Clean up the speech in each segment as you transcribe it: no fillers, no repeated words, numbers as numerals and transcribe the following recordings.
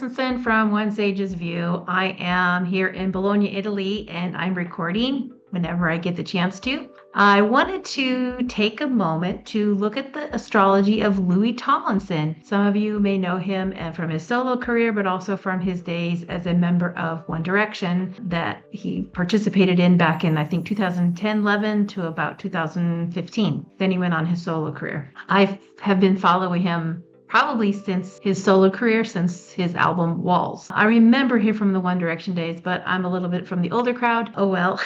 Christensen from One Sage's View. I am here in Bologna, Italy, and I'm recording whenever I get the chance to. I wanted to take a moment to look at the astrology of Louis Tomlinson. Some of you may know him from his solo career, but also from his days as a member of One Direction that he participated in back in, I think, 2010-11 to about 2015. Then he went on his solo career. I have been following him probably since his solo career, since his album Walls. I remember him from the One Direction days, but I'm a little bit from the older crowd. Oh well,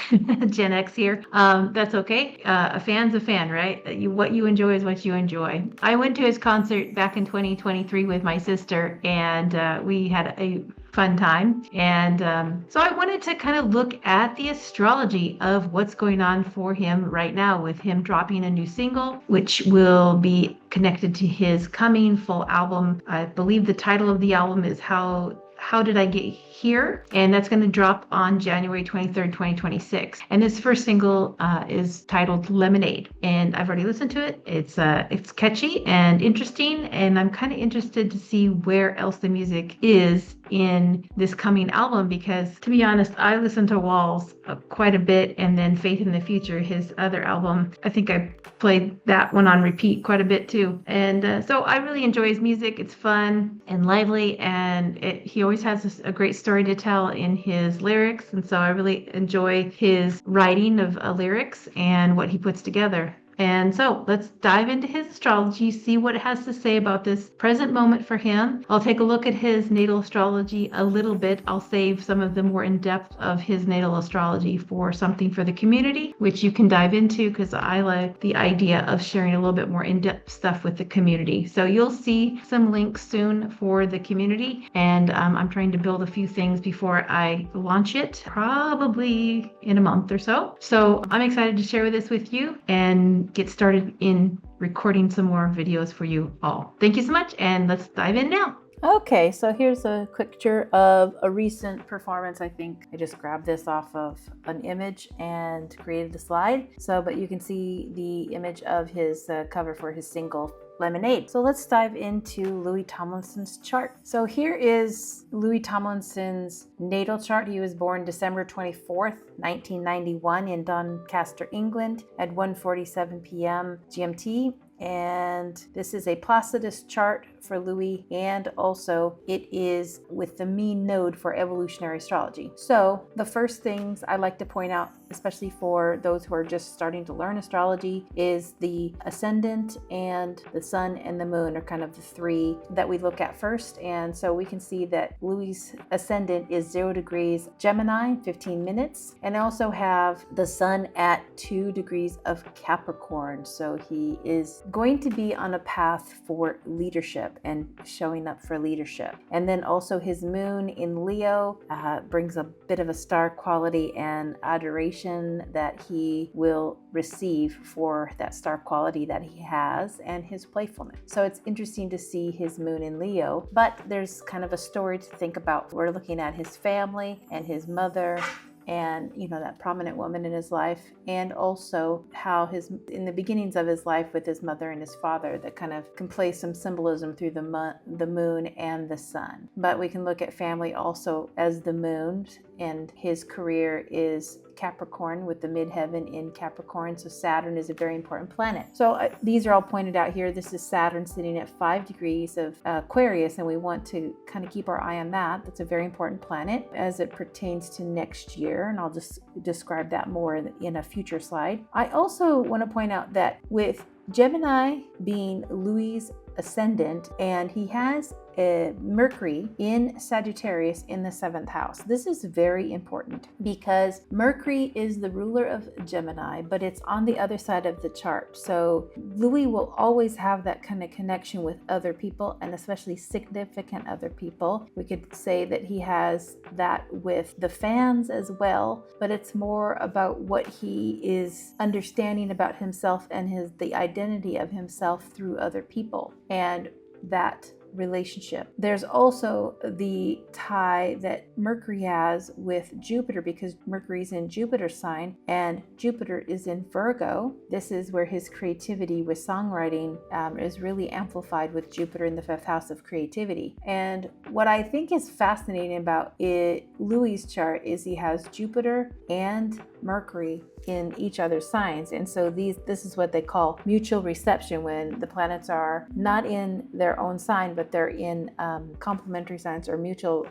Gen X here. That's okay. A fan's a fan, right? What you enjoy is what you enjoy. I went to his concert back in 2023 with my sister, and we had a fun time. And so I wanted to kind of look at the astrology of what's going on for him right now with him dropping a new single, which will be connected to his coming full album. I believe the title of the album is How Did I Get Here? And that's going to drop on January 23rd, 2026. And his first single is titled Lemonade. And I've already listened to it. It's catchy and interesting. And I'm kind of interested to see where else the music is in this coming album, because to be honest, I listened to Walls quite a bit, and then Faith in the Future, his other album. I think I played that one on repeat quite a bit too. And so I really enjoy his music. It's fun and lively, and he always has a great story to tell in his lyrics. And so I really enjoy his writing of lyrics and what he puts together. And so let's dive into his astrology, see what it has to say about this present moment for him. I'll take a look at his natal astrology a little bit. I'll save some of the more in-depth of his natal astrology for something for the community, which you can dive into, because I like the idea of sharing a little bit more in-depth stuff with the community. So you'll see some links soon for the community, and I'm trying to build a few things before I launch it, probably in a month or so. So I'm excited to share this with you and get started in recording some more videos for you all. Thank you so much, and let's dive in now. Okay, so here's a quick picture of a recent performance. I think I just grabbed this off of an image and created a slide. But you can see the image of his cover for his single Lemonade. So let's dive into Louis Tomlinson's chart. So here is Louis Tomlinson's natal chart. He was born December 24th, 1991 in Doncaster, England at 1:47 p.m. GMT. And this is a Placidus chart for Louis, and also it is with the mean node for evolutionary astrology. So the first things I like to point out, especially for those who are just starting to learn astrology, is the ascendant and the sun and the moon are kind of the three that we look at first. And so we can see that Louis' ascendant is 0 degrees Gemini, 15 minutes, and I also have the sun at 2 degrees of Capricorn. So he is going to be on a path for leadership and showing up for leadership. And then also his moon in Leo brings a bit of a star quality and adoration that he will receive for that star quality that he has and his playfulness. So it's interesting to see his moon in Leo, but there's kind of a story to think about. We're looking at his family and his mother, and that prominent woman in his life, and also how in the beginnings of his life with his mother and his father, that kind of can play some symbolism through the moon and the sun. But we can look at family also as the moon, and his career is Capricorn with the midheaven in Capricorn. So Saturn is a very important planet. So these are all pointed out here. This is Saturn sitting at 5 degrees of Aquarius, and we want to kind of keep our eye on that. That's a very important planet as it pertains to next year, and I'll just describe that more in a future slide. I also want to point out that with Gemini being Louis' ascendant, and he has Mercury in Sagittarius in the 7th house. This is very important because Mercury is the ruler of Gemini, but it's on the other side of the chart. So Louis will always have that kind of connection with other people, and especially significant other people. We could say that he has that with the fans as well, but it's more about what he is understanding about himself and the identity of himself through other people. And that relationship. There's also the tie that Mercury has with Jupiter, because Mercury's in Jupiter's sign and Jupiter is in Virgo. This is where his creativity with songwriting is really amplified with Jupiter in the 5th house of creativity. And what I think is fascinating about Louis's chart is he has Jupiter and Mercury in each other's signs. And so this is what they call mutual reception, when the planets are not in their own sign, but they're in complementary signs or mutual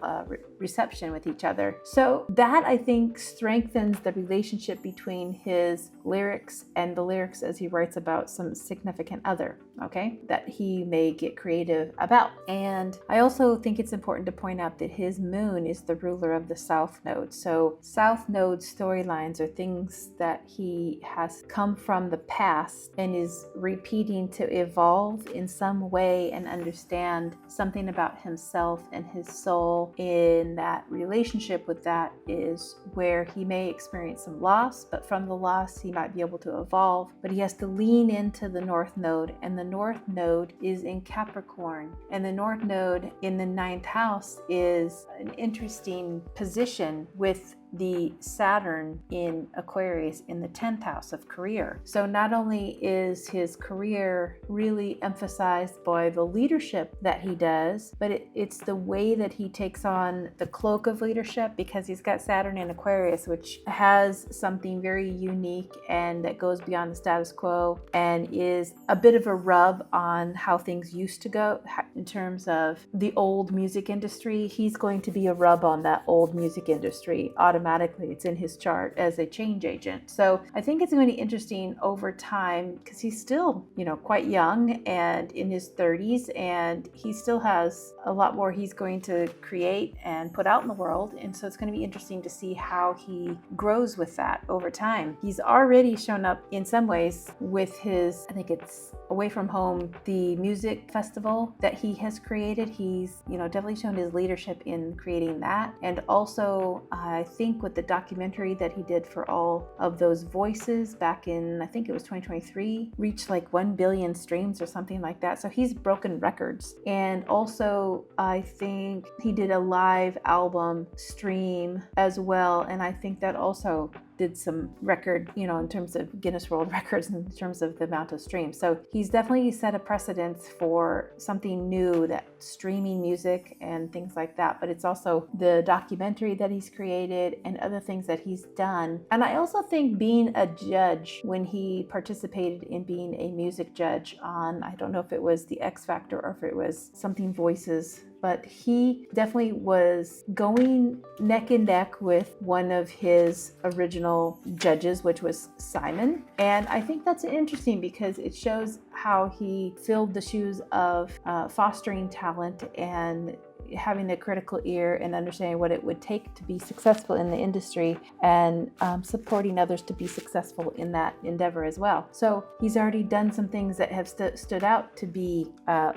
reception with each other. So that, I think, strengthens the relationship between his lyrics and the lyrics as he writes about some significant other, okay, that he may get creative about. And I also think it's important to point out that his moon is the ruler of the South Node. So South Node storylines are things that he has come from the past and is repeating to evolve in some way and understand something about himself and his soul. In that relationship with that is where he may experience some loss, but from the loss he might be able to evolve. But he has to lean into the North Node, and the North Node is in Capricorn, and the North Node in the 9th house is an interesting position with the Saturn in Aquarius in the 10th house of career. So not only is his career really emphasized by the leadership that he does, but it's the way that he takes on the cloak of leadership, because he's got Saturn in Aquarius, which has something very unique and that goes beyond the status quo and is a bit of a rub on how things used to go in terms of the old music industry. He's going to be a rub on that old music industry automatically. It's in his chart as a change agent. So I think it's going to be interesting over time, because he's still, quite young and in his 30s, and he still has a lot more he's going to create and put out in the world. And so it's going to be interesting to see how he grows with that over time. He's already shown up in some ways with his, I think it's Away From Home, the music festival that he has created. He's, definitely shown his leadership in creating that. And also, I think with the documentary that he did for all of those voices back in, I think it was 2023, reached like 1 billion streams or something like that. So he's broken records. And also, I think he did a live album stream as well. And I think that also did some record, in terms of Guinness World Records, in terms of the amount of streams. So he's definitely set a precedence for something new, that streaming music and things like that. But it's also the documentary that he's created and other things that he's done. And I also think being a judge, when he participated in being a music judge on, I don't know if it was the X Factor or if it was something Voices, but he definitely was going neck and neck with one of his original judges, which was Simon. And I think that's interesting because it shows how he filled the shoes of fostering talent and having a critical ear and understanding what it would take to be successful in the industry, and supporting others to be successful in that endeavor as well. So he's already done some things that have stood out to be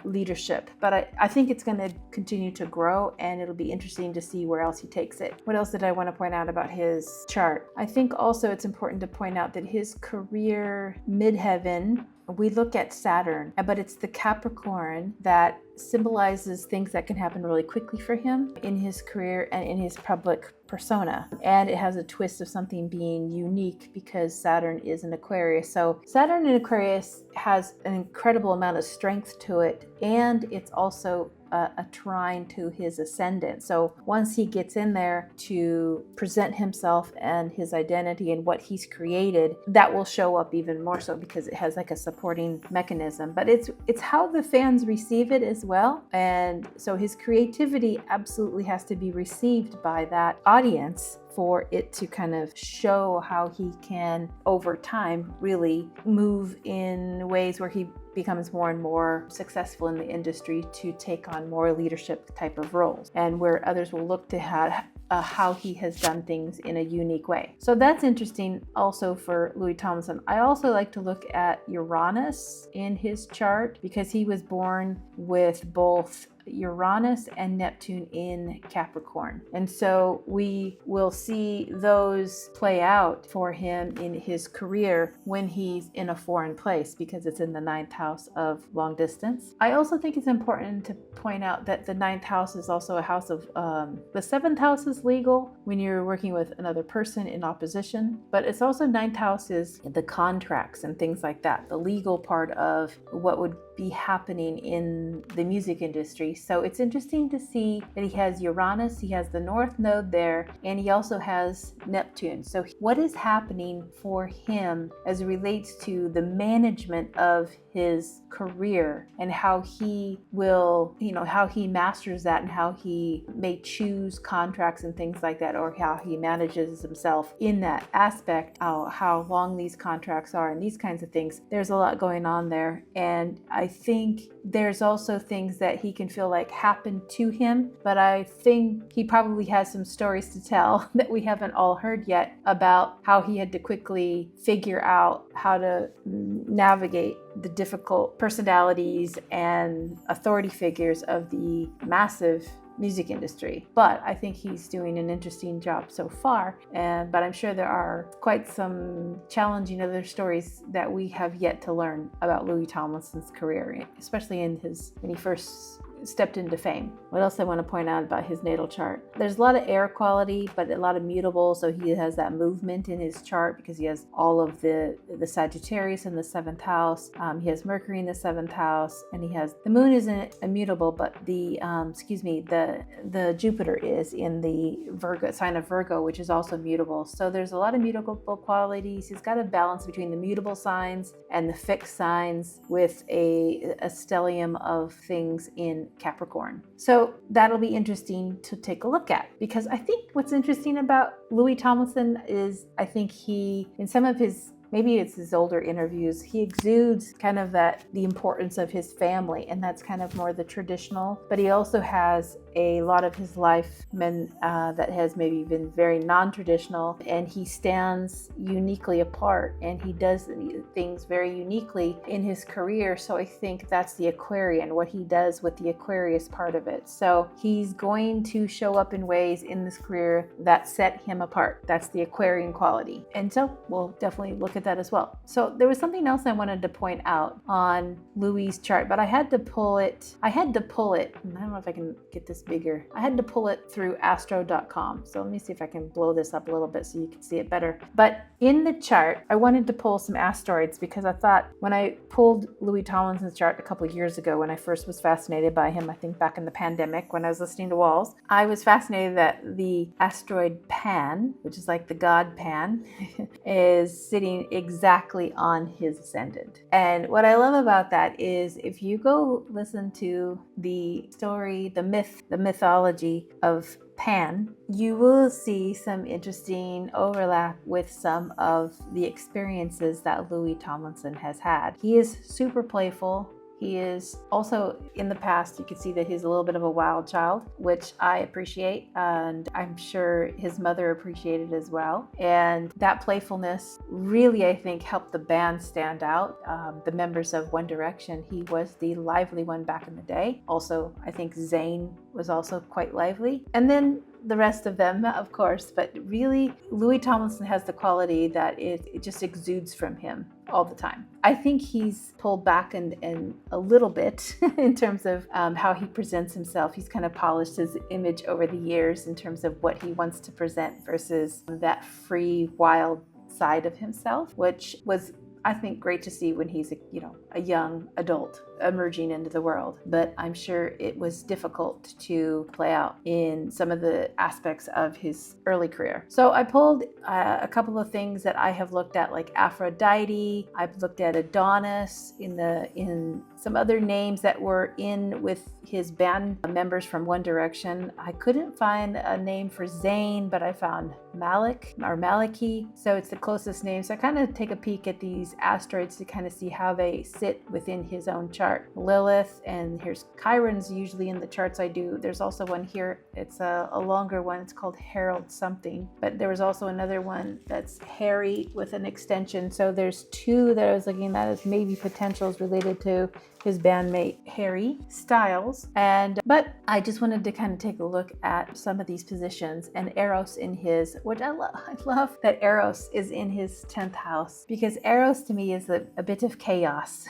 leadership, but I think it's going to continue to grow, and it'll be interesting to see where else he takes it. What else did I want to point out about his chart? I think also it's important to point out that his career midheaven, we look at Saturn, but it's the Capricorn that symbolizes things that can happen really quickly for him in his career and in his public persona. And it has a twist of something being unique because Saturn is in Aquarius. So Saturn in Aquarius has an incredible amount of strength to it, and it's also a trine to his ascendant. So once he gets in there to present himself and his identity and what he's created, that will show up even more so because it has like a supporting mechanism. But it's how the fans receive it as well. And so his creativity absolutely has to be received by that audience for it to kind of show how he can, over time, really move in ways where he becomes more and more successful in the industry to take on more leadership type of roles, and where others will look to how he has done things in a unique way. So that's interesting also for Louis Tomlinson. I also like to look at Uranus in his chart because he was born with both Uranus and Neptune in Capricorn. And so we will see those play out for him in his career when he's in a foreign place, because it's in the 9th house of long distance. I also think it's important to point out that the 9th house is also a house of, the 7th house is legal when you're working with another person in opposition, but it's also 9th house is the contracts and things like that, the legal part of what would be happening in the music industry. So it's interesting to see that he has Uranus, he has the North Node there, and he also has Neptune. So what is happening for him as it relates to the management of his career and how he will, how he masters that and how he may choose contracts and things like that, or how he manages himself in that aspect, how long these contracts are and these kinds of things. There's a lot going on there. And I think there's also things that he can feel like happened to him, but I think he probably has some stories to tell that we haven't all heard yet about how he had to quickly figure out how to navigate the difficult personalities and authority figures of the massive music industry. But I think he's doing an interesting job so far. But I'm sure there are quite some challenging other stories that we have yet to learn about Louis Tomlinson's career, especially when he first stepped into fame. What else I want to point out about his natal chart? There's a lot of air quality, but a lot of mutable. So he has that movement in his chart because he has all of the Sagittarius in the 7th house. He has Mercury in the 7th house, and he has the moon isn't immutable, but the Jupiter is in the Virgo sign of Virgo, which is also mutable. So there's a lot of mutable qualities. He's got a balance between the mutable signs and the fixed signs with a stellium of things in Capricorn. So that'll be interesting to take a look at, because I think what's interesting about Louis Tomlinson is I think he, in some of his, maybe it's his older interviews, he exudes kind of the importance of his family, and that's kind of more the traditional, but he also has a lot of his life that has maybe been very non-traditional, and he stands uniquely apart and he does things very uniquely in his career. So I think that's the Aquarian, what he does with the Aquarius part of it. So he's going to show up in ways in this career that set him apart. That's the Aquarian quality. And so we'll definitely look at that as well. So there was something else I wanted to point out on Louis' chart, but I had to pull it. I don't know if I can get this bigger. I had to pull it through astro.com. So let me see if I can blow this up a little bit so you can see it better. But in the chart, I wanted to pull some asteroids because I thought when I pulled Louis Tomlinson's chart a couple of years ago, when I first was fascinated by him, I think back in the pandemic when I was listening to Walls, I was fascinated that the asteroid Pan, which is like the god Pan, is sitting exactly on his ascendant. And what I love about that is if you go listen to the story, the mythology of Pan, you will see some interesting overlap with some of the experiences that Louis Tomlinson has had. He is super playful. He is also, in the past, you could see that he's a little bit of a wild child, which I appreciate, and I'm sure his mother appreciated as well. And that playfulness really, I think, helped the band stand out. The members of One Direction, he was the lively one back in the day. Also, I think Zayn was also quite lively. And then the rest of them, of course, but really Louis Tomlinson has the quality that it just exudes from him all the time. I think he's pulled back and a little bit in terms of how he presents himself. He's kind of polished his image over the years in terms of what he wants to present versus that free, wild side of himself, which was, I think, great to see when he's a young adult emerging into the world. But I'm sure it was difficult to play out in some of the aspects of his early career. So I pulled a couple of things that I have looked at, like Aphrodite. I've looked at Adonis in some other names that were in with his band members from One Direction. I couldn't find a name for Zayn, but I found Malik or Maliki. So it's the closest name. So I kind of take a peek at these asteroids to kind of see how they sit within his own chart. chart, Lilith, and here's Chiron's usually in the charts I do. There's also one here. It's a longer one. It's called Herald something. But there was also another one that's Harry with an extension. So there's two that I was looking at as maybe potentials related to his bandmate Harry Styles. But I just wanted to kind of take a look at some of these positions, and Eros in his, which I love that Eros is in his 10th house, because Eros to me is a bit of chaos.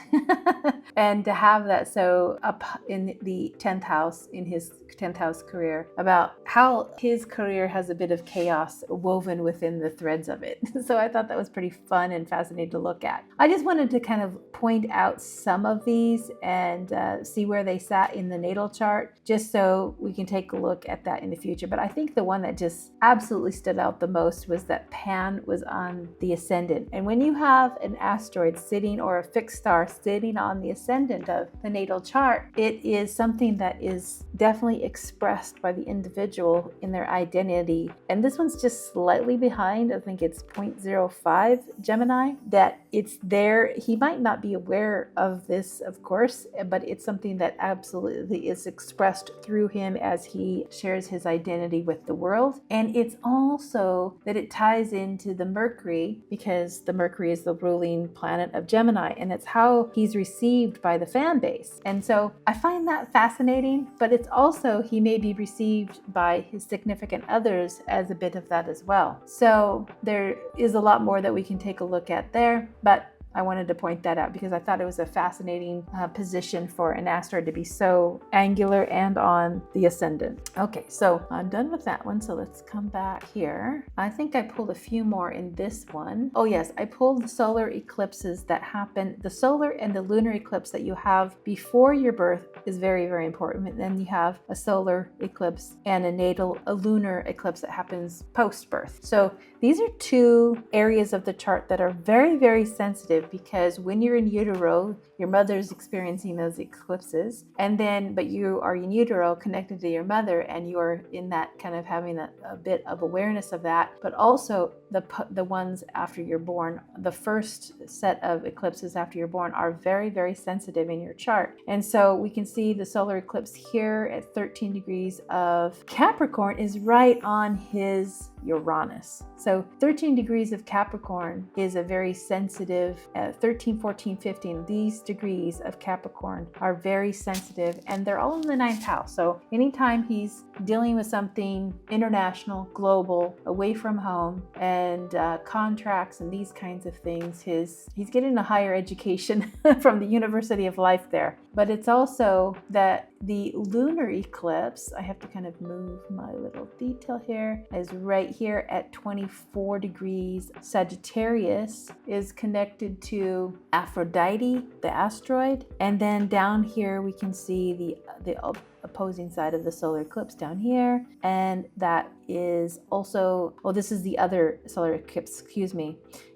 And to have that so up in the 10th house, in his 10th house career, about how his career has a bit of chaos woven within the threads of it. So I thought that was pretty fun and fascinating to look at. I just wanted to kind of point out some of these and see where they sat in the natal chart, just so we can take a look at that in the future. But I think the one that just absolutely stood out the most was that Pan was on the ascendant. And when you have an asteroid sitting, or a fixed star sitting on the ascendant of the natal chart, it is something that is definitely expressed by the individual in their identity. And this one's just slightly behind. I think it's 0.05 Gemini, that it's there. He might not be aware of this, of course, but it's something that absolutely is expressed through him as he shares his identity with the world. And it's also that it ties into the Mercury, because the Mercury is the ruling planet of Gemini, and it's how he's received by the fan base. And so I find that fascinating, but it's also he may be received by his significant others as a bit of that as well. So there is a lot more that we can take a look at there, but I wanted to point that out because I thought it was a fascinating position for an asteroid to be so angular and on the ascendant. Okay, so I'm done with that one. So let's come back here. I think I pulled a few more in this one. Oh yes, I pulled the solar eclipses that happen. The solar and the lunar eclipse that you have before your birth is very, very important. And then you have a solar eclipse and a lunar eclipse that happens post-birth. So these are two areas of the chart that are very, very sensitive, because when you're in utero, your mother's experiencing those eclipses, but you are in utero connected to your mother, and you're in that kind of having a bit of awareness of that. But also the ones after you're born, the first set of eclipses after you're born are very, very sensitive in your chart. And so we can see the solar eclipse here at 13 degrees of Capricorn is right on his Uranus. So 13 degrees of Capricorn is a very sensitive, 13, 14, 15, these degrees of Capricorn are very sensitive, and they're all in the 9th house. So anytime he's dealing with something international, global, away from home, and contracts and these kinds of things, he's getting a higher education from the University of Life there. But it's also that the lunar eclipse, I have to kind of move my little detail here, is right here at 24 degrees. Sagittarius is connected to Aphrodite, the asteroid. And then down here we can see the opposing side of the solar eclipse down here. And that is also, this is the other solar eclipse,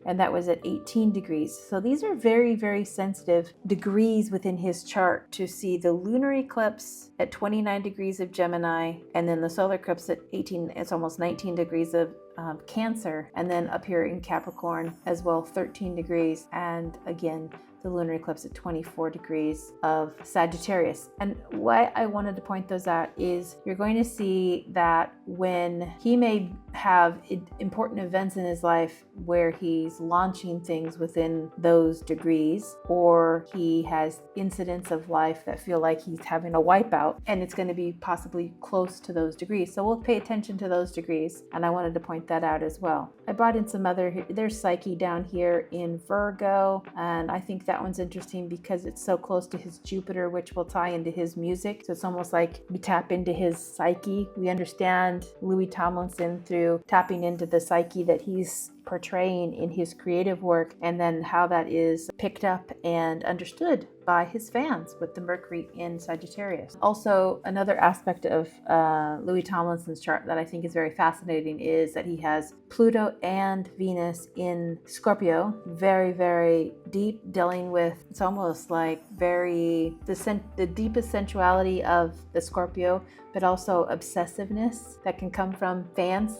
and that was at 18 degrees. So these are very, very sensitive degrees within his chart to see the lunar eclipse at 29 degrees of Gemini, and then the solar eclipse at 18, it's almost 19 degrees of Cancer, and then up here in Capricorn as well, 13 degrees, and again the lunar eclipse at 24 degrees of Sagittarius. And why I wanted to point those out is you're going to see that when he may have important events in his life where he's launching things within those degrees, or he has incidents of life that feel like he's having a wipeout, and it's going to be possibly close to those degrees. So we'll pay attention to those degrees, and I wanted to point that out as well. I brought in some there's Psyche down here in Virgo, and I think that one's interesting because it's so close to his Jupiter, which will tie into his music. So it's almost like we tap into his psyche. We understand Louis Tomlinson through tapping into the psyche that he's portraying in his creative work, and then how that is picked up and understood by his fans with the Mercury in Sagittarius. Also, another aspect of Louis Tomlinson's chart that I think is very fascinating is that he has Pluto and Venus in Scorpio, very, very deep, dealing with, it's almost like the deepest sensuality of the Scorpio but also obsessiveness that can come from fans,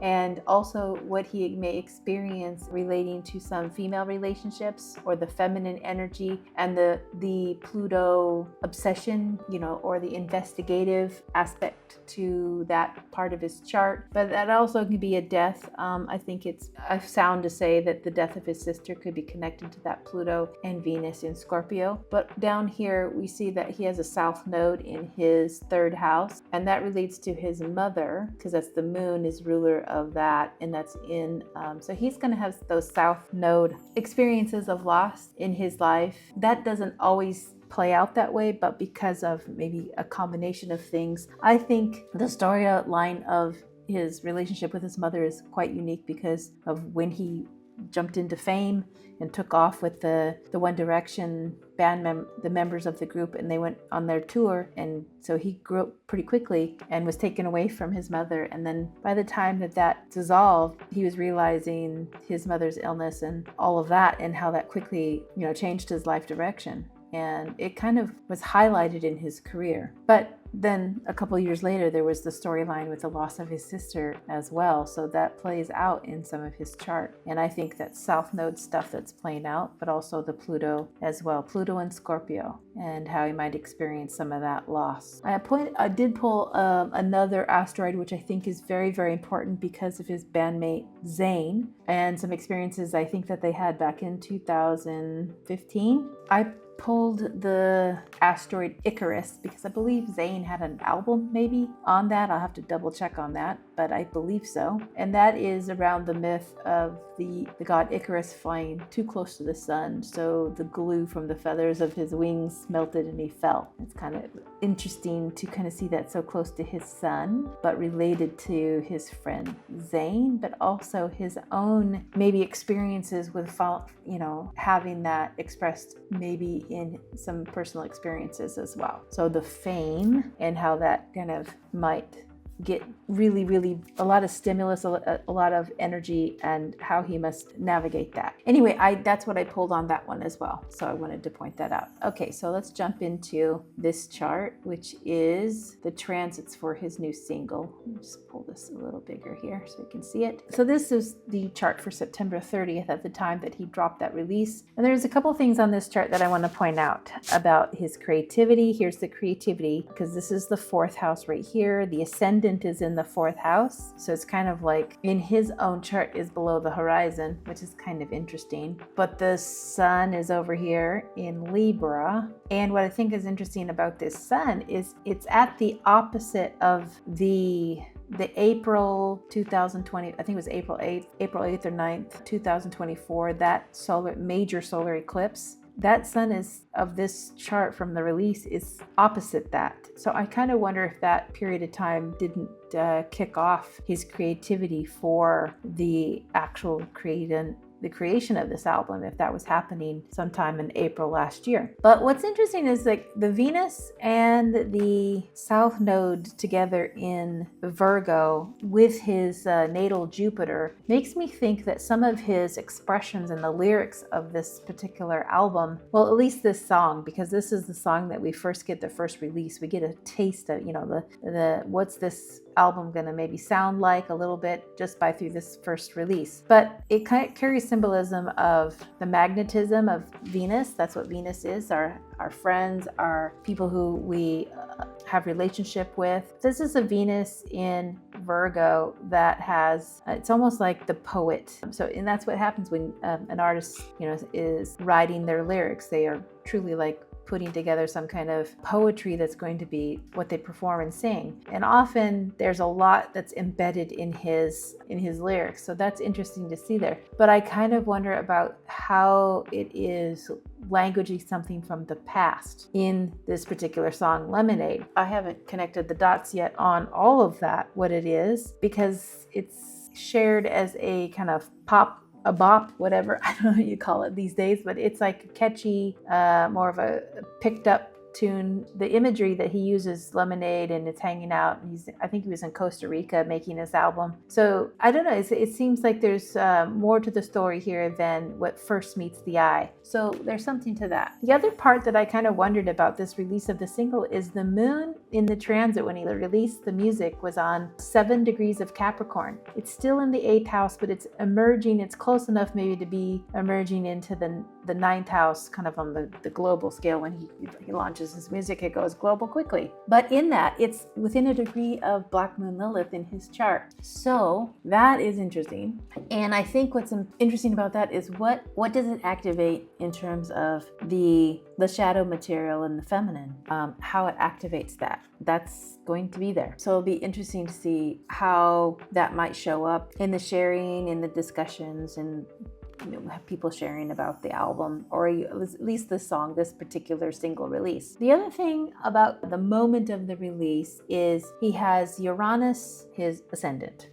and also what he may experience relating to some female relationships or the feminine energy and the Pluto obsession, or the investigative aspect to that part of his chart. But that also can be a death. I think it's a sound to say that the death of his sister could be connected to that Pluto and Venus in Scorpio. But down here we see that he has a south node in his third house, and that relates to his mother, because that's the moon is ruler of that, and that's in so he's going to have those south node experiences of loss in his life. That doesn't always play out that way, but because of maybe a combination of things, I think the storyline of his relationship with his mother is quite unique because of when he jumped into fame and took off with the One Direction band, the members of the group, and they went on their tour, and so he grew up pretty quickly and was taken away from his mother. And then by the time that dissolved, he was realizing his mother's illness and all of that, and how that quickly changed his life direction. And it kind of was highlighted in his career. But then a couple years later, there was the storyline with the loss of his sister as well. So that plays out in some of his chart. And I think that South Node stuff that's playing out, but also the Pluto as well. Pluto and Scorpio, and how he might experience some of that loss. I did pull another asteroid, which I think is very, very important because of his bandmate Zayn and some experiences I think that they had back in 2015. I pulled the asteroid Icarus because I believe Zayn had an album maybe on that. I'll have to double check on that, but I believe so. And that is around the myth of the god Icarus flying too close to the sun, so the glue from the feathers of his wings melted and he fell. It's kind of interesting to kind of see that so close to his son, but related to his friend Zayn, but also his own maybe experiences with having that expressed maybe in some personal experiences as well. So the fame and how that kind of might get really, really a lot of stimulus, a lot of energy, and how he must navigate that. Anyway, that's what I pulled on that one as well. So I wanted to point that out. Okay, so let's jump into this chart, which is the transits for his new single. Let me just pull this a little bigger here so you can see it. So this is the chart for September 30th at the time that he dropped that release. And there's a couple things on this chart that I want to point out about his creativity. Here's the creativity, because this is the fourth house right here. The ascendant is in the fourth house, so it's kind of like in his own chart is below the horizon, which is kind of interesting. But the sun is over here in Libra, and what I think is interesting about this sun is it's at the opposite of the April 2020, I think it was April 8th or 9th, 2024, that major solar eclipse. That sun is of this chart from the release is opposite that. So I kind of wonder if that period of time didn't kick off his creativity for the actual creation of this album, if that was happening sometime in April last year. But what's interesting is like the Venus and the South Node together in Virgo with his natal Jupiter makes me think that some of his expressions in the lyrics of this particular album, well, at least this song, because this is the song that we first get the first release. We get a taste of, the what's this album going to maybe sound like a little bit just by through this first release. But it kind of carries symbolism of the magnetism of Venus. That's what Venus is, our friends, our people who we have relationship with. This is a Venus in Virgo that has, it's almost like the poet. And that's what happens when an artist, is writing their lyrics. They are truly like putting together some kind of poetry that's going to be what they perform and sing. And often there's a lot that's embedded in his lyrics. So that's interesting to see there. But I kind of wonder about how it is languaging something from the past in this particular song, Lemonade. I haven't connected the dots yet on all of that, what it is, because it's shared as a kind of a bop, whatever, I don't know what you call it these days, but it's like catchy, more of a picked up tune, the imagery that he uses, lemonade, and it's hanging out. I think he was in Costa Rica making this album. So I don't know, it seems like there's more to the story here than what first meets the eye. So there's something to that. The other part that I kind of wondered about this release of the single is the moon in the transit when he released the music was on 7 degrees of Capricorn. It's still in the 8th house, but it's emerging. It's close enough maybe to be emerging into the 9th house, kind of on the global scale. When he launches his music, it goes global quickly. But in that, it's within a degree of Black Moon Lilith in his chart. So that is interesting. And I think what's interesting about that is what does it activate in terms of the shadow material and the feminine, how it activates that. That's going to be there. So it'll be interesting to see how that might show up in the sharing, in the discussions, and have people sharing about the album, or at least the song, this particular single release. The other thing about the moment of the release is he has Uranus, his ascendant.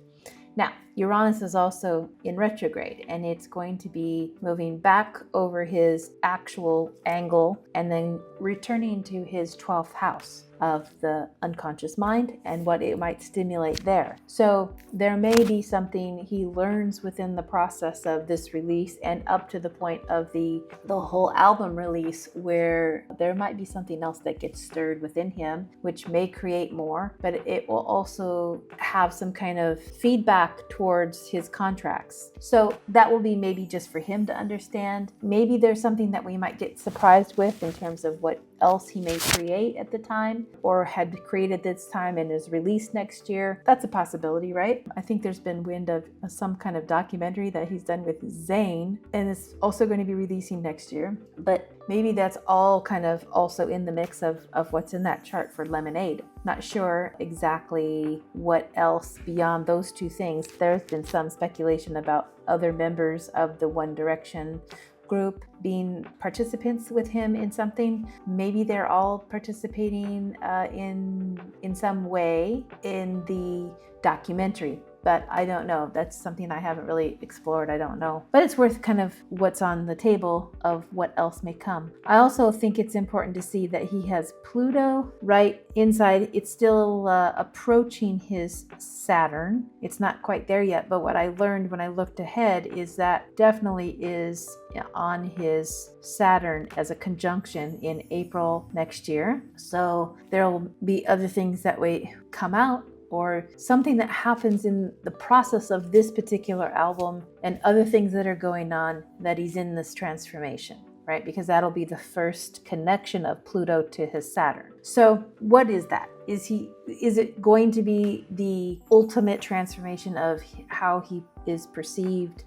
Now, Uranus is also in retrograde, and it's going to be moving back over his actual angle and then returning to his 12th house of the unconscious mind and what it might stimulate there. So there may be something he learns within the process of this release and up to the point of the whole album release, where there might be something else that gets stirred within him, which may create more, but it will also have some kind of feedback towards his contracts. So that will be maybe just for him to understand. Maybe there's something that we might get surprised with in terms of what else he may create at the time, or had created this time and is released next year. That's a possibility, right? I think there's been wind of some kind of documentary that he's done with Zayn, and it's also going to be releasing next year. But maybe that's all kind of also in the mix of what's in that chart for Lemonade. Not sure exactly what else beyond those two things. There's been some speculation about other members of the One Direction group being participants with him in something. Maybe they're all participating in some way in the documentary, but I don't know. That's something I haven't really explored. I don't know, but it's worth kind of what's on the table of what else may come. I also think it's important to see that he has Pluto right inside. It's still approaching his Saturn. It's not quite there yet, but what I learned when I looked ahead is that definitely is on his Saturn as a conjunction in April next year. So there will be other things that will come out, or something that happens in the process of this particular album and other things that are going on that he's in this transformation, right? Because that'll be the first connection of Pluto to his Saturn. So what is that? Is it going to be the ultimate transformation of how he is perceived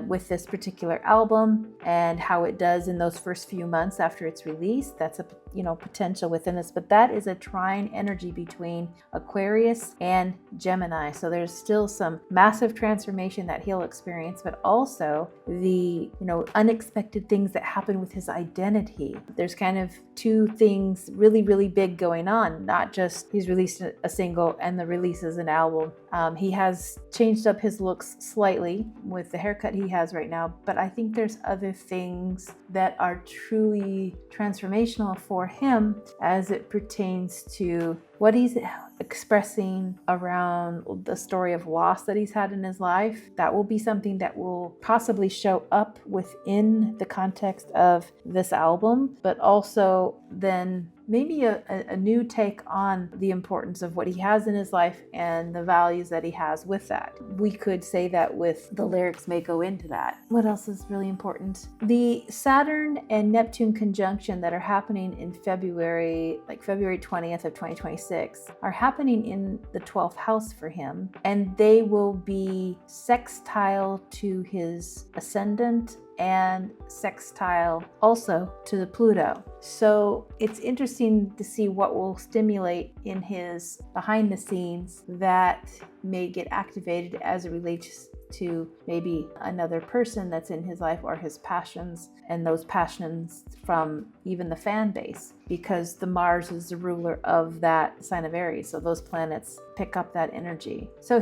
with this particular album and how it does in those first few months after it's released? That's a potential within this, but that is a trine energy between Aquarius and Gemini. So there's still some massive transformation that he'll experience, but also the unexpected things that happen with his identity. There's kind of two things really, really big going on. Not just he's released a single and the release is an album. He has changed up his looks slightly with the haircut he has right now, but I think there's other things that are truly transformational for him as it pertains to what he's expressing around the story of loss that he's had in his life. That will be something that will possibly show up within the context of this album, but also then maybe a new take on the importance of what he has in his life and the values that he has with that. We could say that with the lyrics may go into that. What else is really important? The Saturn and Neptune conjunction that are happening in February, like February 20th of 2026, are happening in the 12th house for him, and they will be sextile to his ascendant and sextile also to the Pluto. So it's interesting to see what will stimulate in his behind the scenes that may get activated as it relates to maybe another person that's in his life, or his passions, and those passions from even the fan base, because the Mars is the ruler of that sign of Aries. So those planets pick up that energy. So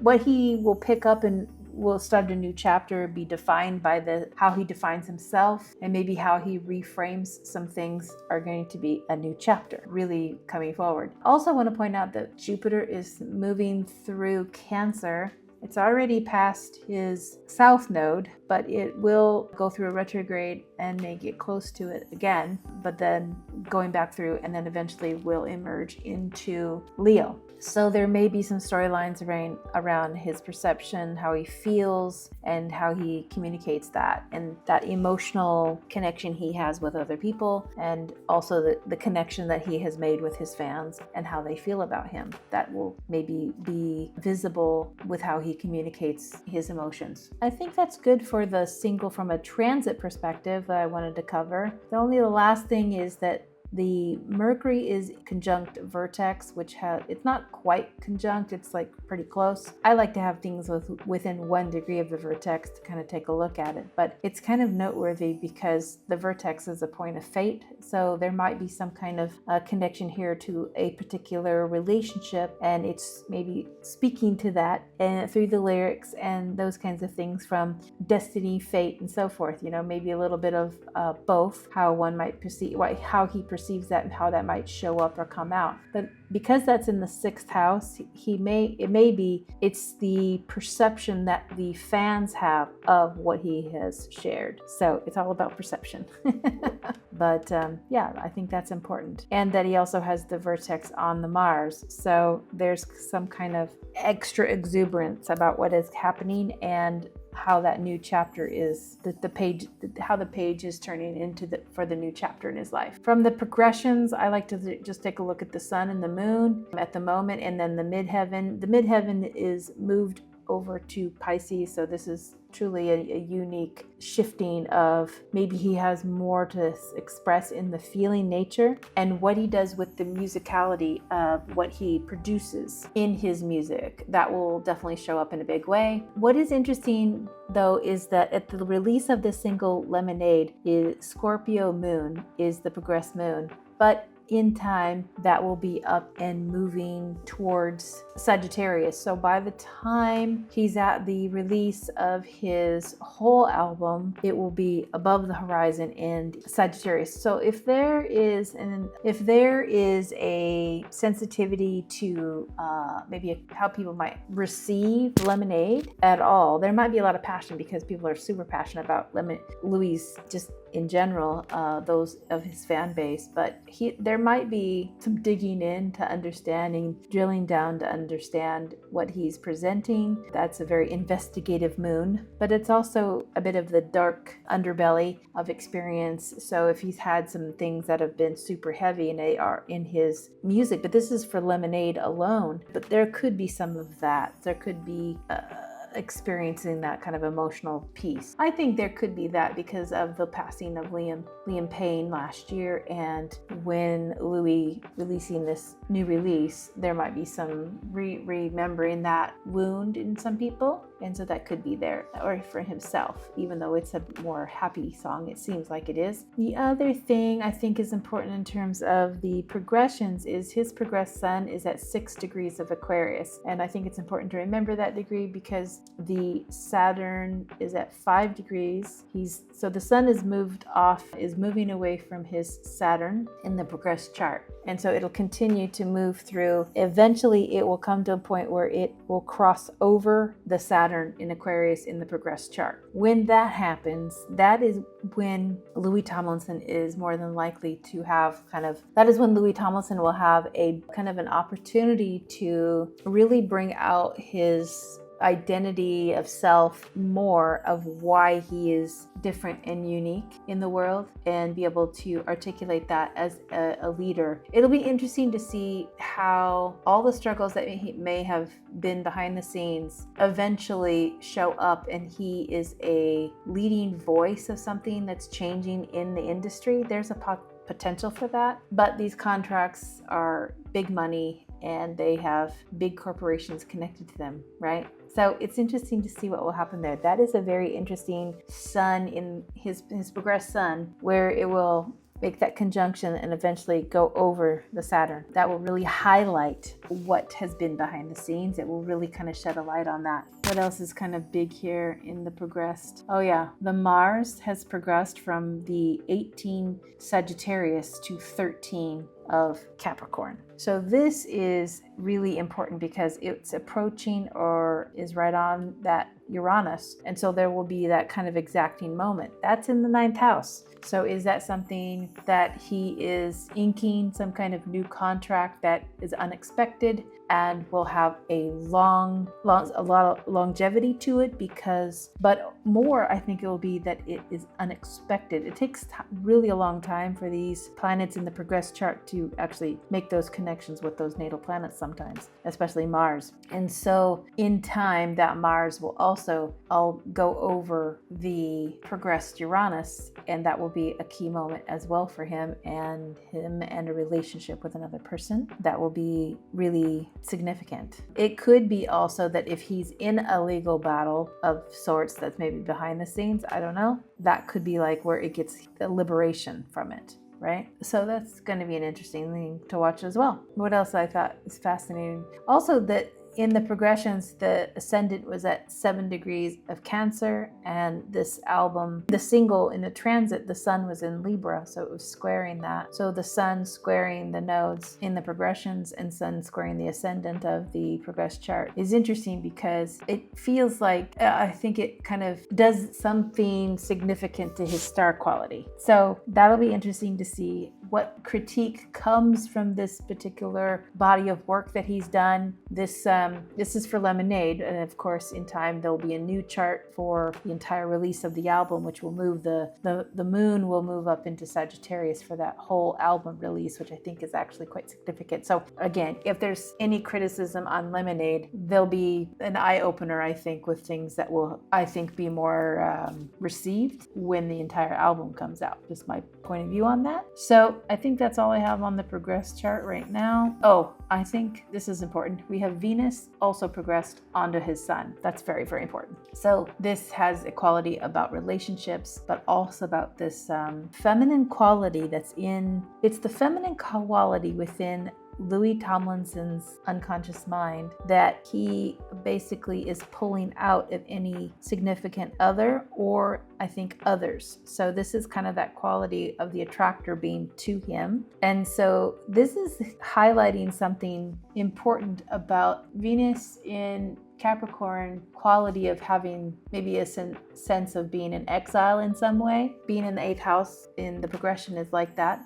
what he will pick up and will start a new chapter, be defined by how he defines himself, and maybe how he reframes some things are going to be a new chapter really coming forward. Also, I want to point out that Jupiter is moving through Cancer. It's already past his south node, but it will go through a retrograde and may get close to it again, but then going back through and then eventually will emerge into Leo. So there may be some storylines around his perception, how he feels, and how he communicates that, and that emotional connection he has with other people, and also the connection that he has made with his fans and how they feel about him. That will maybe be visible with how he communicates his emotions. I think that's good for the single from a transit perspective that I wanted to cover. The last thing is that the Mercury is conjunct Vertex, which it's not quite conjunct, it's like pretty close. I like to have things within 1 degree of the vertex to kind of take a look at it, but it's kind of noteworthy because the vertex is a point of fate, so there might be some kind of connection here to a particular relationship, and it's maybe speaking to that and through the lyrics and those kinds of things from destiny, fate, and so forth. Maybe a little bit of both, how one might perceive, how he perceives that and how that might show up or come out. But because that's in the 6th house, it's the perception that the fans have of what he has shared. So it's all about perception. But I think that's important. And that he also has the vertex on the Mars. So there's some kind of extra exuberance about what is happening and how that new chapter is, how the page is turning for the new chapter in his life. From the progressions, I like to just take a look at the sun and the moon at the moment, and then the midheaven. The midheaven is moved over to Pisces, so this is truly a unique shifting of maybe he has more to express in the feeling nature and what he does with the musicality of what he produces in his music. That will definitely show up in a big way. What is interesting though is that at the release of the single Lemonade, Scorpio moon is the progressed moon, but in time that will be up and moving towards Sagittarius. So by the time he's at the release of his whole album, it will be above the horizon in Sagittarius. So if there is a sensitivity to maybe how people might receive Lemonade at all, there might be a lot of passion because people are super passionate about Louis just in general, those of his fan base, but there might be some digging in to understanding, drilling down to understand what he's presenting. That's a very investigative moon, but it's also a bit of the dark underbelly of experience. So if he's had some things that have been super heavy and they are in his music, but this is for Lemonade alone, but there could be some of that. There could be experiencing that kind of emotional piece. I think there could be that because of the passing of Liam Payne last year, and when Louis releasing this new release, there might be some remembering that wound in some people, and so that could be there, or for himself, even though it's a more happy song, it seems like it is. The other thing I think is important in terms of the progressions is his progressed sun is at 6 degrees of Aquarius, and I think it's important to remember that degree because the Saturn is at 5 degrees. So the sun is moving away from his Saturn in the progressed chart. And so it'll continue to move through. Eventually it will come to a point where it will cross over the Saturn in Aquarius in the progressed chart. When that happens, that is when Louis Tomlinson is more than likely to have that is when Louis Tomlinson will have a kind of an opportunity to really bring out his identity of self, more of why he is different and unique in the world, and be able to articulate that as a leader. It'll be interesting to see how all the struggles that he may have been behind the scenes eventually show up, and he is a leading voice of something that's changing in the industry. There's a potential for that, but these contracts are big money and they have big corporations connected to them, right? So it's interesting to see what will happen there. That is a very interesting sun in his progressed sun, where it will make that conjunction and eventually go over the Saturn. That will really highlight what has been behind the scenes. It will really kind of shed a light on that. What else is kind of big here in the progressed? Oh yeah, the Mars has progressed from the 18 Sagittarius to 13 of Capricorn. So this is really important because it's approaching or is right on that Uranus. And so there will be that kind of exacting moment. That's in the 9th house. So is that something that he is inking some kind of new contract that is unexpected and will have a lot of longevity to it? But more, I think it will be that it is unexpected. It takes really a long time for these planets in the progressed chart to actually make those connections with those natal planets sometimes, especially Mars. And so in time, that Mars will also all go over the progressed Uranus, and that will be a key moment as well for him and a relationship with another person that will be really significant. It could be also that if he's in a legal battle of sorts that's maybe behind the scenes, I don't know, that could be like where it gets the liberation from it. Right? So that's going to be an interesting thing to watch as well. What else I thought is fascinating? Also, that in the progressions, the ascendant was at 7 degrees of Cancer, and this album, the single in the transit, the sun was in Libra, so it was squaring that. So the sun squaring the nodes in the progressions and sun squaring the ascendant of the progressed chart is interesting because it feels like, I think it kind of does something significant to his star quality. So that'll be interesting to see what critique comes from this particular body of work that he's done. This is for Lemonade, and of course in time there'll be a new chart for the entire release of the album, which will move the moon will move up into Sagittarius for that whole album release, which I think is actually quite significant. So again, if there's any criticism on Lemonade, there'll be an eye-opener, I think, with things that will, I think, be more received when the entire album comes out. Just my point of view on that. So I think that's all I have on the progressed chart right now. Oh, I think this is important. We have Venus also progressed onto his sun. That's very, very important. So this has a quality about relationships, but also about this feminine quality it's the feminine quality within Louis Tomlinson's unconscious mind that he basically is pulling out of any significant other, or I think others. So this is kind of that quality of the attractor being to him. And so this is highlighting something important about Venus in Capricorn quality of having maybe a sense of being in exile in some way. Being in the 8th house in the progression is like that.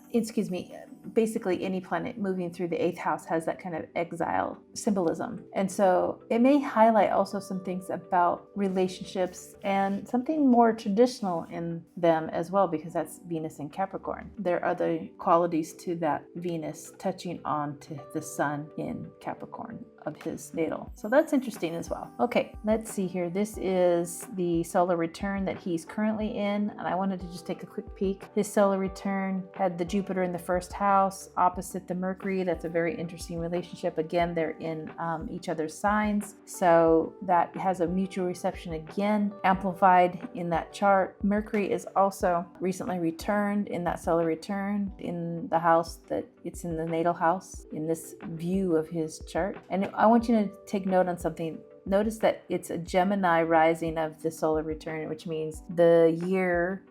Basically any planet moving through the 8th house has that kind of exile symbolism. And so it may highlight also some things about relationships and something more traditional in them as well, because that's Venus in Capricorn. There are other qualities to that Venus touching on to the sun in Capricorn of his natal. So that's interesting as well. Okay, let's see here. This is the solar return that he's currently in, and I wanted to just take a quick peek. His solar return had the Jupiter in the 1st house opposite the Mercury. That's a very interesting relationship. Again, they're in each other's signs, so that has a mutual reception again, amplified in that chart. Mercury is also recently returned in that solar return in the house that it's in, the natal house, in this view of his chart. And I want you to take note on something. Notice that it's a Gemini rising of the solar return, which means the year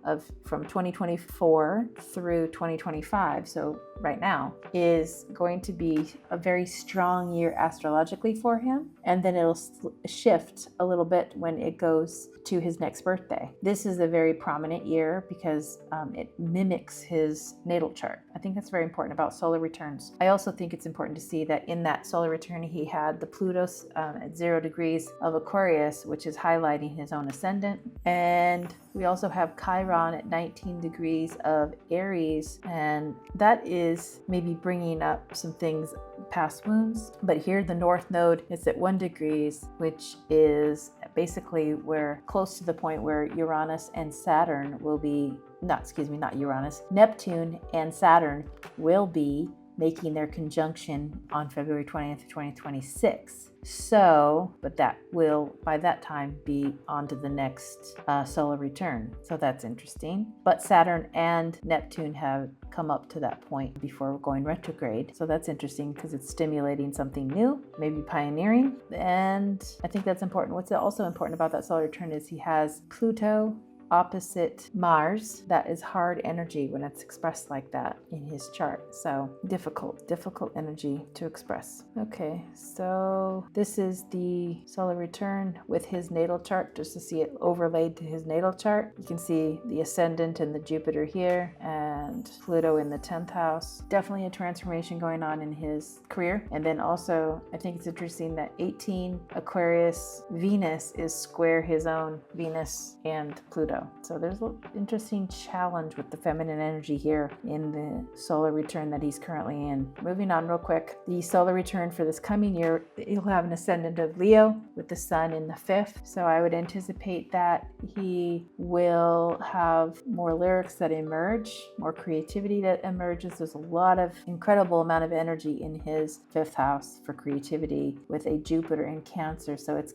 from 2024 through 2025, so right now, is going to be a very strong year astrologically for him. And then it'll shift a little bit when it goes to his next birthday. This is a very prominent year because it mimics his natal chart. I think that's very important about solar returns. I also think it's important to see that in that solar return, he had the Pluto at 0 degrees of Aquarius, which is highlighting his own ascendant. And we also have Chiron at 19 degrees of Aries, and that is maybe bringing up some things, past wounds. But here the North Node is at 1 degrees, which is basically close to the point where Uranus and Saturn will be, not Uranus, Neptune and Saturn will be making their conjunction on February 20th, 2026. So, but that will, by that time, be on to the next solar return. So that's interesting. But Saturn and Neptune have come up to that point before going retrograde. So that's interesting because it's stimulating something new, maybe pioneering. And I think that's important. What's also important about that solar return is he has Pluto opposite Mars. That is hard energy when it's expressed like that in his chart. So difficult energy to express. Okay, so this is the solar return with his natal chart, just to see it overlaid to his natal chart. You can see the ascendant and the Jupiter here and Pluto in the 10th house. Definitely a transformation going on in his career. And then also, I think it's interesting that 18 Aquarius Venus is square his own Venus and Pluto. So there's an interesting challenge with the feminine energy here in the solar return that he's currently in. Moving on real quick, the solar return for this coming year, he'll have an ascendant of Leo with the sun in the 5th. So I would anticipate that he will have more lyrics that emerge, more creativity that emerges. There's a lot of incredible amount of energy in his 5th house for creativity with a Jupiter in Cancer. So it's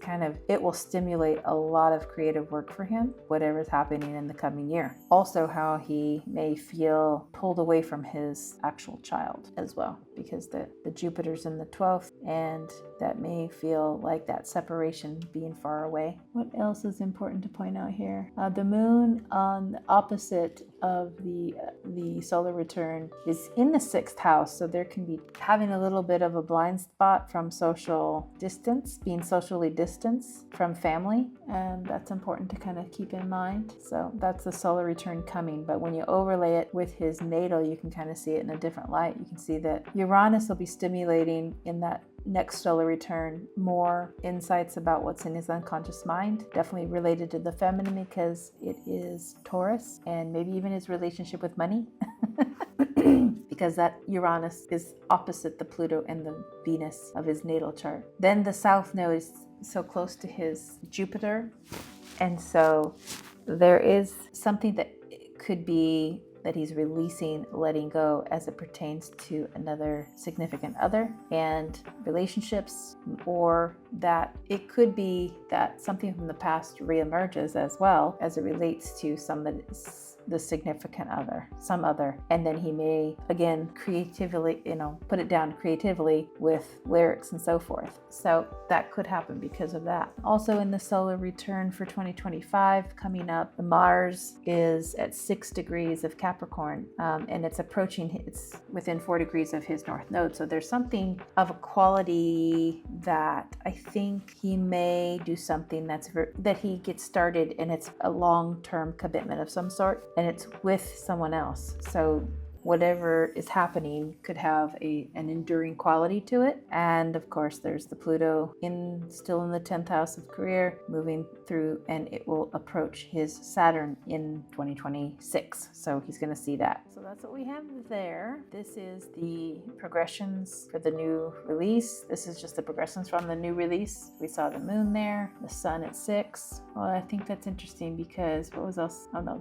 it will stimulate a lot of creative work for him, whatever's happening in the coming year. Also, how he may feel pulled away from his actual child as well, because the Jupiter's in the 12th, and that may feel like that separation being far away. What else is important to point out here? The moon on the opposite of the solar return is in the 6th house, so there can be having a little bit of a blind spot from social distance, being socially distanced from family, and that's important to kind of keep in mind. So that's the solar return coming, but when you overlay it with his natal, you can kind of see it in a different light. You can see that Uranus will be stimulating in that next solar return more insights about what's in his unconscious mind, definitely related to the feminine because it is Taurus, and maybe even his relationship with money because that Uranus is opposite the Pluto and the Venus of his natal chart. Then the south node is so close to his Jupiter, and so there is something that could be that he's releasing, letting go as it pertains to another significant other and relationships, or that it could be that something from the past reemerges as well as it relates to the significant other, some other, and then he may again creatively, put it down creatively with lyrics and so forth. So that could happen because of that. Also in the solar return for 2025 coming up, Mars is at 6 degrees of Capricorn, and it's within 4 degrees of his north node. So there's something of a quality that I think he may do something that he gets started, and it's a long-term commitment of some sort, and it's with someone else. So whatever is happening could have an enduring quality to it. And of course, there's the Pluto still in the 10th house of career, moving through, and it will approach his Saturn in 2026. So he's going to see that. So that's what we have there. This is the progressions for the new release. This is just the progressions from the new release. We saw the moon there, the sun at 6. Well, I think that's interesting because what was else? Oh no,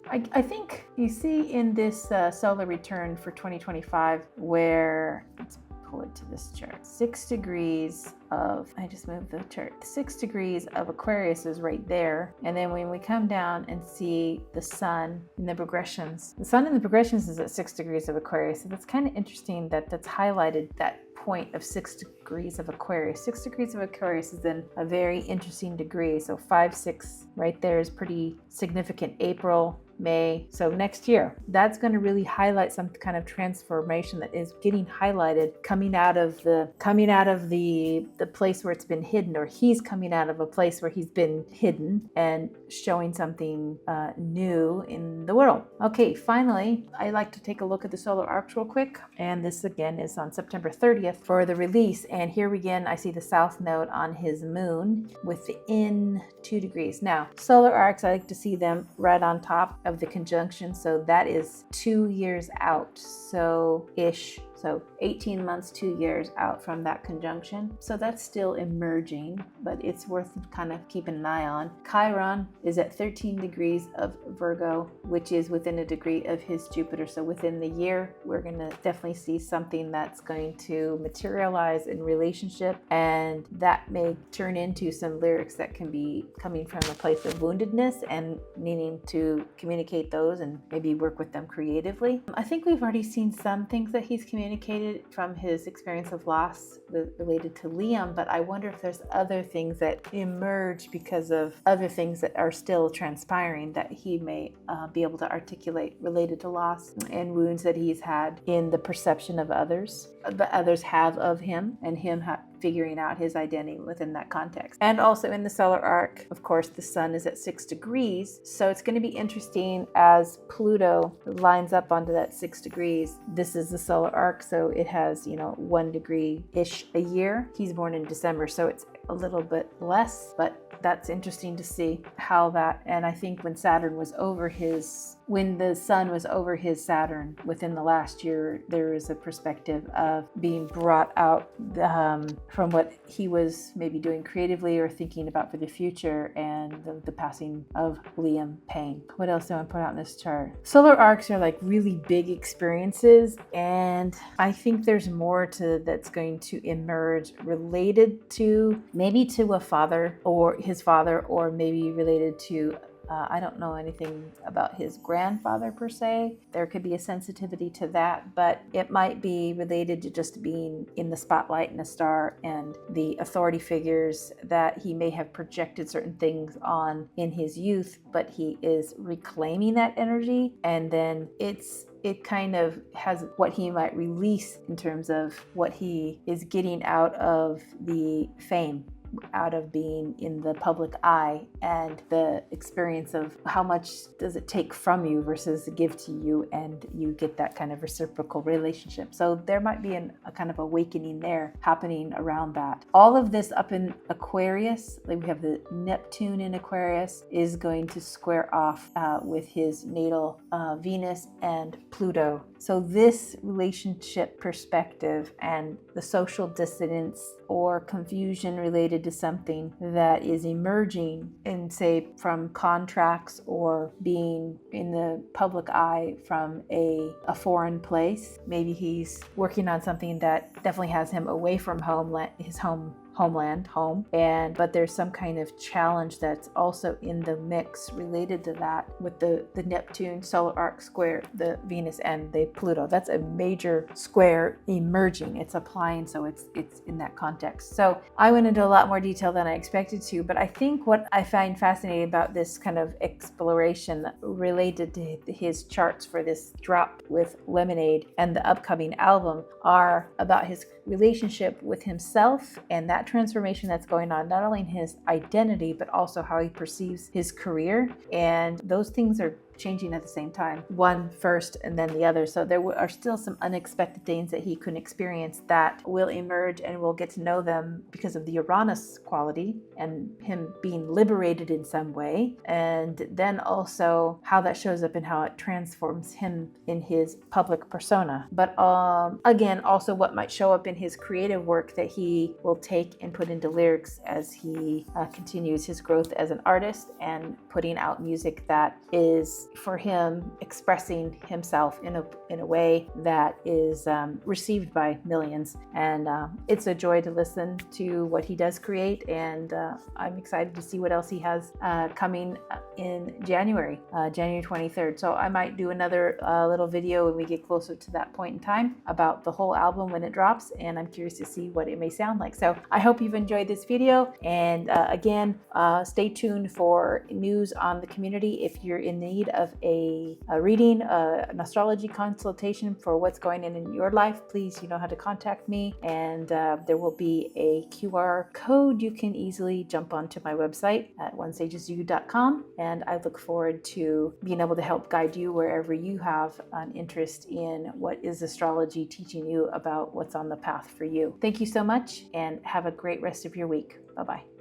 I think you see in this solar return for 2025 where, let's pull it to this chart, 6 degrees of, I just moved the chart, 6 degrees of Aquarius is right there. And then when we come down and see the sun in the progressions, the sun in the progressions is at 6 degrees of Aquarius. So that's kind of interesting that's highlighted that point of 6 degrees of Aquarius. 6 degrees of Aquarius is then a very interesting degree. So 5, 6 right there is pretty significant. April, May, so next year, that's going to really highlight some kind of transformation that is getting highlighted, coming out of the place where it's been hidden, or he's coming out of a place where he's been hidden and showing something new in the world. Okay, finally, I like to take a look at the solar arcs real quick, and this again is on September 30th for the release. And here again, I see the south node on his moon within 2 degrees. Now, solar arcs, I like to see them right on top of the conjunction, so that is 2 years out, so ish. So 18 months, 2 years out from that conjunction. So that's still emerging, but it's worth kind of keeping an eye on. Chiron is at 13 degrees of Virgo, which is within a degree of his Jupiter. So within the year, we're going to definitely see something that's going to materialize in relationship, and that may turn into some lyrics that can be coming from a place of woundedness and needing to communicate those and maybe work with them creatively. I think we've already seen some things that he's communicated from his experience of loss related to Liam, but I wonder if there's other things that emerge because of other things that are still transpiring that he may be able to articulate related to loss and wounds that he's had in the perception of others, that others have of him, and him figuring out his identity within that context. And also in the solar arc, of course, the sun is at 6 degrees. So it's going to be interesting as Pluto lines up onto that 6 degrees. This is the solar arc, so it has, 1 degree-ish a year. He's born in December, so it's a little bit less, but that's interesting to see how that, and I think when the sun was over his Saturn within the last year, there is a perspective of being brought out from what he was maybe doing creatively or thinking about for the future, and the passing of Liam Payne. What else do I want to put out in this chart? Solar arcs are like really big experiences, and I think there's more that's going to emerge related to maybe to a father or his father, or maybe related to I don't know anything about his grandfather per se. There could be a sensitivity to that, but it might be related to just being in the spotlight and a star, and the authority figures that he may have projected certain things on in his youth, but he is reclaiming that energy, and then it kind of has what he might release in terms of what he is getting out of the fame, out of being in the public eye, and the experience of how much does it take from you versus give to you, and you get that kind of reciprocal relationship. So there might be a kind of awakening there happening around that. All of this up in Aquarius, like we have the Neptune in Aquarius, is going to square off with his natal Venus and Pluto. So this relationship perspective and the social dissonance or confusion related to something that is emerging in, say, from contracts or being in the public eye from a foreign place. Maybe he's working on something that definitely has him away from his homeland, but there's some kind of challenge that's also in the mix related to that, with the Neptune solar arc square the Venus and the Pluto. That's a major square emerging. It's applying, so it's in that context. So I went into a lot more detail than I expected to, but I think what I find fascinating about this kind of exploration related to his charts for this drop with Lemonade and the upcoming album are about his relationship with himself, and that transformation that's going on, not only in his identity, but also how he perceives his career. And those things are changing at the same time, one first and then the other. So there are still some unexpected things that he couldn't experience that will emerge, and we'll get to know them because of the Uranus quality and him being liberated in some way. And then also how that shows up and how it transforms him in his public persona. But again, also what might show up in his creative work that he will take and put into lyrics as he continues his growth as an artist and putting out music that is for him expressing himself in a way that is received by millions. And it's a joy to listen to what he does create, and I'm excited to see what else he has coming in January 23rd. So I might do another little video when we get closer to that point in time about the whole album when it drops, and I'm curious to see what it may sound like. So I hope you've enjoyed this video, and again, stay tuned for news on the community. If you're in need of a reading, an astrology consultation for what's going on in your life, please, you know how to contact me, and there will be a QR code. You can easily jump onto my website at onesagesyou.com, and I look forward to being able to help guide you wherever you have an interest in what is astrology teaching you about what's on the path for you. Thank you so much, and have a great rest of your week. Bye-bye.